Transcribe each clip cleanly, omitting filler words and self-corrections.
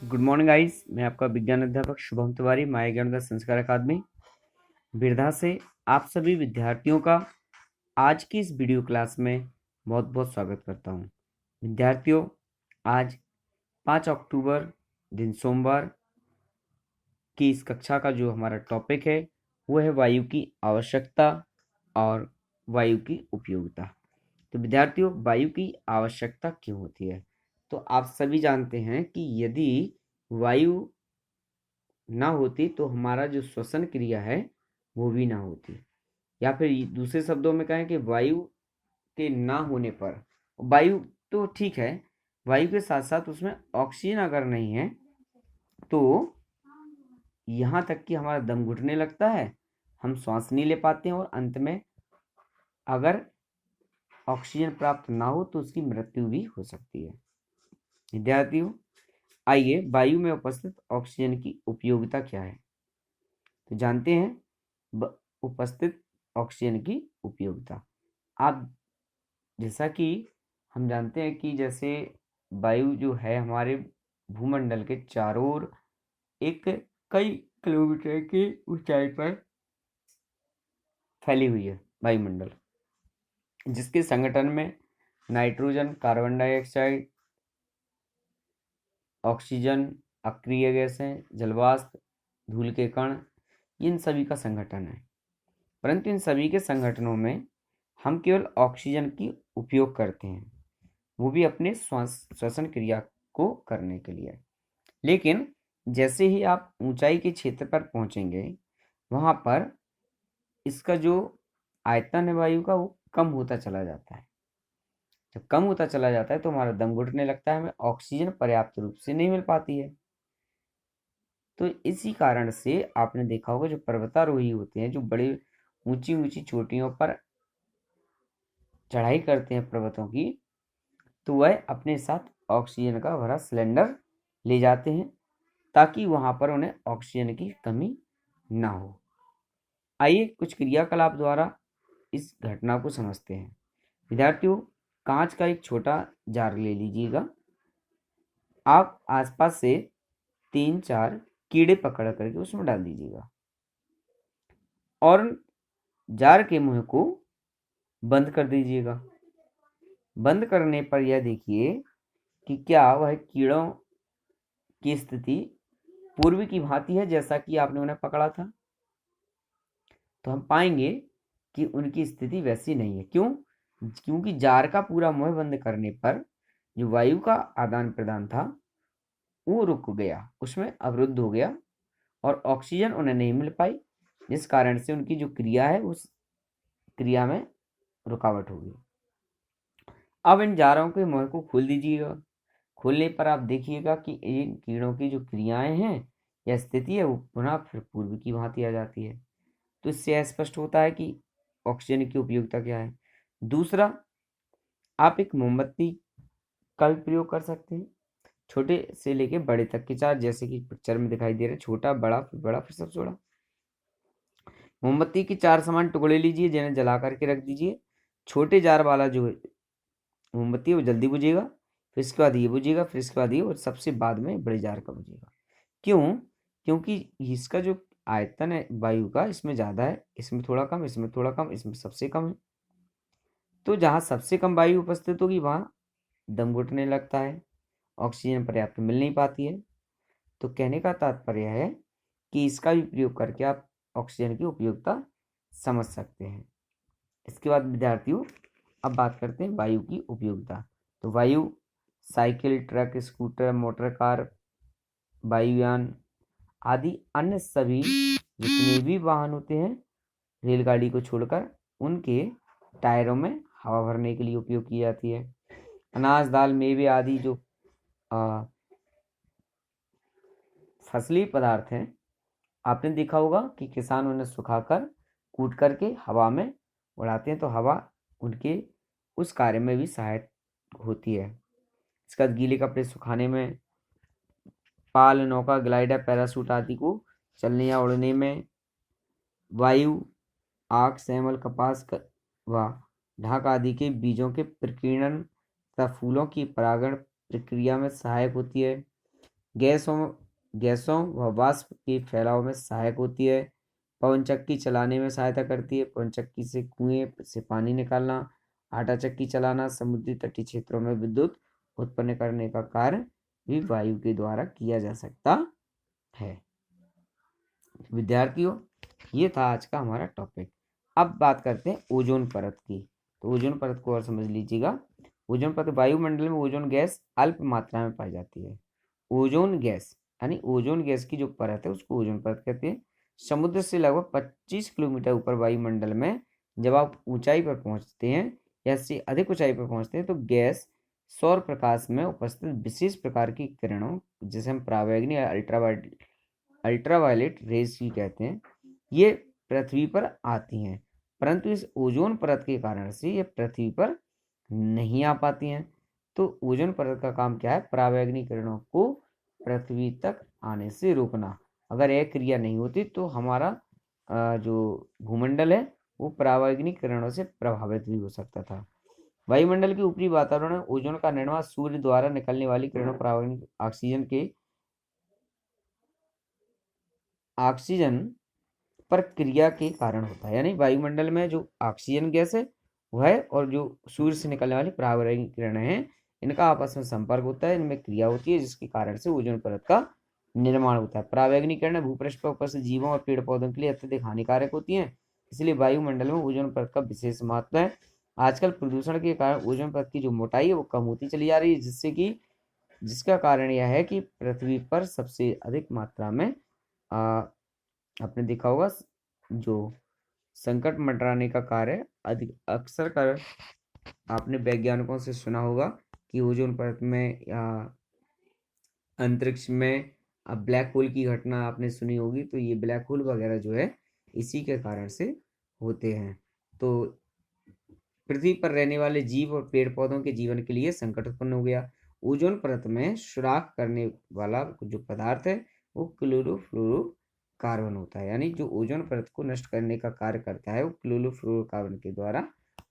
Good morning guys. मैं आपका विज्ञान अध्यापक शुभम तिवारी, माय ज्ञानोदय संस्कार अकादमी बिरधा से आप सभी विद्यार्थियों का आज की इस वीडियो क्लास में बहुत बहुत स्वागत करता हूं। विद्यार्थियों, आज 5 अक्टूबर दिन सोमवार की इस कक्षा का जो हमारा टॉपिक है वो है वायु की आवश्यकता और वायु की उपयोगिता। तो विद्यार्थियों, वायु की आवश्यकता क्यों होती है? तो आप सभी जानते हैं कि यदि वायु ना होती तो हमारा जो श्वसन क्रिया है वो भी ना होती, या फिर दूसरे शब्दों में कहें कि वायु के ना होने पर, वायु तो ठीक है, वायु के साथ साथ उसमें ऑक्सीजन अगर नहीं है तो यहाँ तक कि हमारा दम घुटने लगता है, हम सांस नहीं ले पाते हैं और अंत में अगर ऑक्सीजन प्राप्त ना हो तो उसकी मृत्यु भी हो सकती है। विद्यार्थियों, आइए वायु में उपस्थित ऑक्सीजन की उपयोगिता क्या है तो जानते हैं। उपस्थित ऑक्सीजन की उपयोगिता, आप जैसा कि हम जानते हैं कि जैसे वायु जो है हमारे भूमंडल के चारों ओर एक कई किलोमीटर की ऊंचाई पर फैली हुई है वायुमंडल, जिसके संगठन में नाइट्रोजन, कार्बन डाइऑक्साइड, ऑक्सीजन, अक्रिय गैसें, जलवाष्प, धूल के कण, इन सभी का संगठन है। परंतु इन सभी के संगठनों में हम केवल ऑक्सीजन की उपयोग करते हैं, वो भी अपने श्वसन क्रिया को करने के लिए। लेकिन जैसे ही आप ऊंचाई के क्षेत्र पर पहुंचेंगे वहां पर इसका जो आयतन है वायु का वो कम होता चला जाता है। जब कम होता चला जाता है तो हमारा दम घुटने लगता है, हमें ऑक्सीजन पर्याप्त रूप से नहीं मिल पाती है। तो इसी कारण से आपने देखा होगा जो पर्वतारोही होते हैं, जो बड़े ऊंची ऊंची चोटियों पर चढ़ाई करते हैं पर्वतों की, तो वह अपने साथ ऑक्सीजन का भरा सिलेंडर ले जाते हैं ताकि वहां पर उन्हें ऑक्सीजन की कमी ना हो। आइए कुछ क्रियाकलाप द्वारा इस घटना को समझते हैं। विद्यार्थियों, कांच का एक छोटा जार ले लीजिएगा। आप आसपास से 3-4 कीड़े पकड़ करके उसमें डाल दीजिएगा और जार के मुंह को बंद कर दीजिएगा। बंद करने पर यह देखिए कि क्या वह कीड़ों की स्थिति पूर्व की भांति है जैसा कि आपने उन्हें पकड़ा था। तो हम पाएंगे कि उनकी स्थिति वैसी नहीं है। क्यों? क्योंकि जार का पूरा मुंह बंद करने पर जो वायु का आदान प्रदान था वो रुक गया, उसमें अवरुद्ध हो गया और ऑक्सीजन उन्हें नहीं मिल पाई, जिस कारण से उनकी जो क्रिया है उस क्रिया में रुकावट होगी। अब इन जारों के मुंह को खोल दीजिएगा। खोलने पर आप देखिएगा कि इन कीड़ों की जो क्रियाएं हैं या स्थिति है वो पुनः फिर पूर्व की भांति आ जाती है। तो इससे यह स्पष्ट होता है कि ऑक्सीजन की उपयोगिता क्या है। दूसरा, आप एक मोमबत्ती का भी प्रयोग कर सकते हैं, छोटे से लेके बड़े तक के चार, जैसे कि पिक्चर में दिखाई दे रहा है, छोटा, बड़ा फिर सबसे बड़ा। मोमबत्ती के 4 समान टुकड़े लीजिए जिन्हें जला करके रख दीजिए। छोटे जार वाला जो मोमबत्ती है वो जल्दी बुझेगा, फिर इसके बाद ये बुझेगा, फिर इसके बाद ये, और सबसे बाद में बड़े जार का बुझेगा। क्यों? क्योंकि इसका जो आयतन है वायु का इसमें ज़्यादा है, इसमें थोड़ा कम, इसमें थोड़ा कम, इसमें सबसे कम है। तो जहाँ सबसे कम वायु उपस्थित होगी वहाँ दम घुटने लगता है, ऑक्सीजन पर्याप्त मिल नहीं पाती है। तो कहने का तात्पर्य है कि इसका भी प्रयोग करके आप ऑक्सीजन की उपयोगिता समझ सकते हैं। इसके बाद विद्यार्थियों, अब बात करते हैं वायु की उपयोगिता। तो वायु cycle, truck, scooter, motor car, वायुयान आदि अन्य सभी जितने भी वाहन होते हैं रेलगाड़ी को छोड़कर, उनके टायरों में हवा भरने के लिए उपयोग की जाती है। अनाज, दाल, मेवे आदि जो फसली पदार्थ हैं, आपने देखा होगा कि किसान उन्हें सुखाकर कूट करके हवा में उड़ाते हैं, तो हवा उनके उस कार्य में भी सहायक होती है। इसका गीले कपड़े सुखाने में, पाल, नौका, ग्लाइडर, पैरासूट आदि को चलने या उड़ने में, वायु आख, सेमल, कपास व ढाक आदि के बीजों के प्रकीर्णन तथा फूलों की परागण प्रक्रिया में सहायक होती है। गैसों व वाष्प के फैलाव में सहायक होती है। पवन चक्की चलाने में सहायता करती है। पवन चक्की से कुएं से पानी निकालना। आटा चक्की चलाना। समुद्री तटीय क्षेत्रों में विद्युत उत्पन्न करने का कार्य भी वायु के द्वारा किया जा सकता है। विद्यार्थियों, ये था आज का हमारा टॉपिक। अब बात करते हैं ओजोन परत की। तो ओजोन परत को और समझ लीजिएगा। ओजोन परत, वायुमंडल में ओजोन गैस अल्प मात्रा में पाई जाती है। ओजोन गैस यानी ओजोन गैस की जो परत है उसको ओजोन परत कहते हैं। समुद्र से लगभग 25 किलोमीटर ऊपर वायुमंडल में जब आप ऊंचाई पर पहुंचते हैं या इससे अधिक ऊंचाई पर पहुंचते हैं तो गैस सौर प्रकाश में उपस्थित विशेष प्रकार की किरणों, जिसे हम परावैंगनी या अल्ट्रावायलेट रेज की कहते हैं, ये पृथ्वी पर आती हैं। परंतु इस ओजोन परत के कारण से ये पृथ्वी पर नहीं आ पाती हैं। तो ओजोन परत का काम क्या है? परावैंगनी किरणों को पृथ्वी तक आने से रोकना। अगर यह क्रिया नहीं होती तो हमारा जो भूमंडल है वो परावैंगनी किरणों से प्रभावित भी हो सकता था। वायुमंडल के ऊपरी वातावरण में ओजोन का निर्माण सूर्य द्वारा निकलने वाली किरणों, परावैंगनिक ऑक्सीजन पर क्रिया के कारण होता है। यानी वायुमंडल में जो ऑक्सीजन गैस है वह और जो सूर्य से निकलने वाली परावैंगनिक किरणें हैं, इनका आपस में संपर्क होता है, इनमें क्रिया होती है, जिसके कारण से ओजोन परत का निर्माण होता है। परावैंगनिक किरणें भूपृष्ठ पर उपस्थित जीवों और पेड़ पौधों के लिए अत्यधिक हानिकारक होती हैं, इसलिए वायुमंडल में ओजोन परत का विशेष महत्व है। आजकल प्रदूषण के कारण ओजोन परत की जो मोटाई है वो कम होती चली जा रही है, जिसका कारण यह है कि पृथ्वी पर सबसे अधिक मात्रा में आपने देखा होगा जो संकट मंडराने का कार्य अधिक अक्सर कर आपने वैज्ञानिकों से सुना होगा कि ओजोन परत में या अंतरिक्ष में अब ब्लैक होल की घटना आपने सुनी होगी। तो ये ब्लैक होल वगैरह जो है इसी के कारण से होते हैं। तो पृथ्वी पर रहने वाले जीव और पेड़ पौधों के जीवन के लिए संकट उत्पन्न हो गया। ओजोन परत में सुराख करने वाला जो पदार्थ है वो क्लोरोफ्लोरोकार्बन होता है। यानी जो ओजोन परत को नष्ट करने का कार्य करता है वो क्लोरोफ्लोरोकार्बन के द्वारा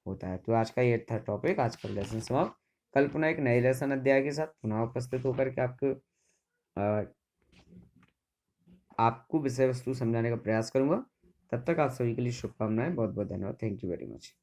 होता है। तो आज का ये था टॉपिक, आज का लेसन समाप्त। कल पुनः एक नए लेसन अध्याय के साथ पुनः उपस्थित होकर के आपको विषय वस्तु समझाने का प्रयास करूंगा। तब तक आप सभी के लिए शुभकामनाएं। बहुत बहुत धन्यवाद। Thank you very much.